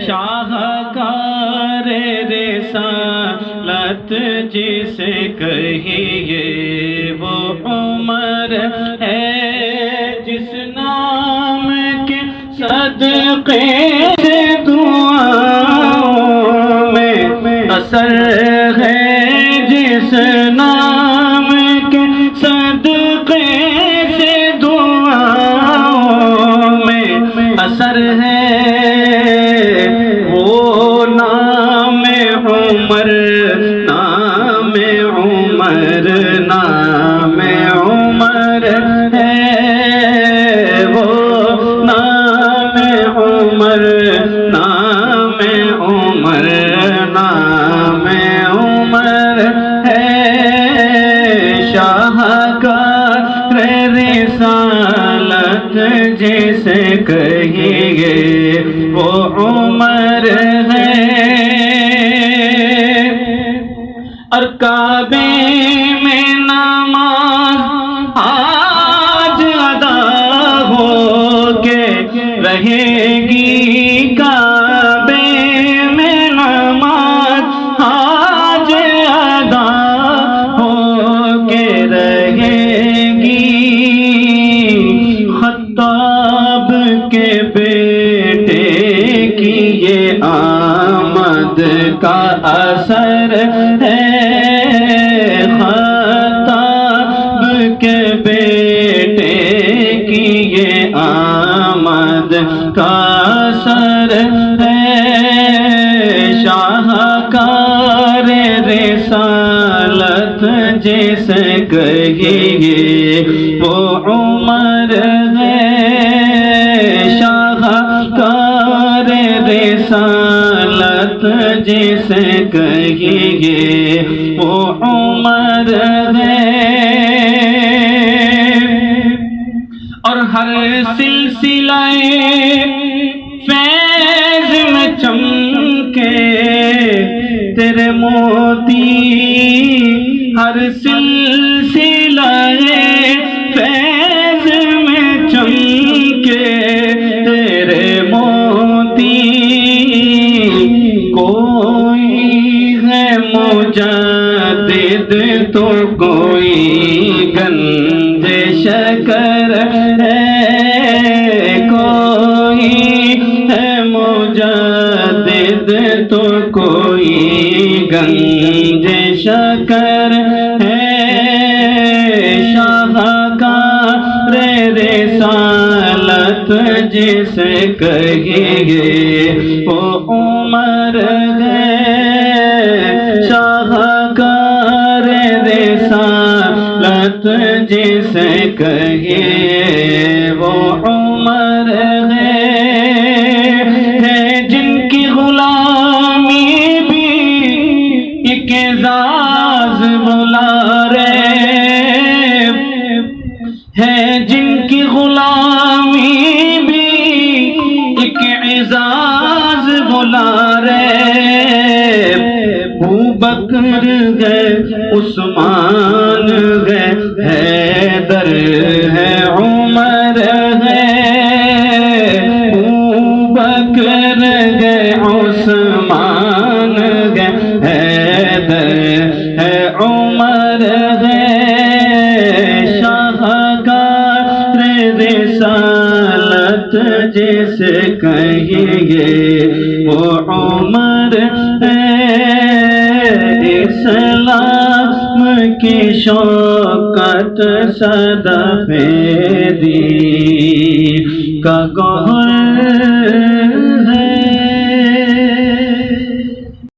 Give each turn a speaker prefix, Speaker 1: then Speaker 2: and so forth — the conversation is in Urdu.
Speaker 1: شاہکار رسالت جسے کہیے وہ عمر ہے، جس نام کے صدقے سے دعاؤں میں اثر ہے، جس نام کے صدقے سے دعاؤں میں اثر ہے، وہ نام عمر، نام عمر، نام عمر ہے، وہ نام عمر، نام عمر، نام عمر ہے، شاہکار رسالت جسے کہیے وہ عمر ہے، اور کعبے میں نماز آج ادا ہو کے رہے گی، کعبے میں نماز آج ادا ہو کے رہے گی، خطاب کے بیٹے کی یہ آمد کا اثر ہے، خطاب کے بیٹے کی یہ آمد کا اثر ہے، شاہکار رسالت جسے کہیے وہ عمر ہے، شاہکار رسالت جسے کہیے وہ عمر ہے، اور ہر سلسلہ فیض میں چمکے تیرے موتی، ہر سلسلہ فیض میں چمکے تیرے موتی، کوئی ہے مجدد تو کوئی گنج شکر ہے، کوئی ہے مجدد تو کوئی گنج شکر ہے، شاہکار رسالت جسے کہیے وہ عمر ہے، شاہکار رسالت جسے کہیے وہ عمر ہے، جن کی غلامی بھی ایک اعزاز بلا رہے ہے، جن کی غلامی بھی ایک اعزاز بلا رہے، ابوبکر ہے، عثمان ہے، حیدر ہے، عمر ہے، ابوبکر ہے، عثمان ہے، حیدر ہے، عمر ہے، شاہکار رسالت جسے کہیے وہ عمر ہے، اسلام کی شوکت صدف دی کا گوہر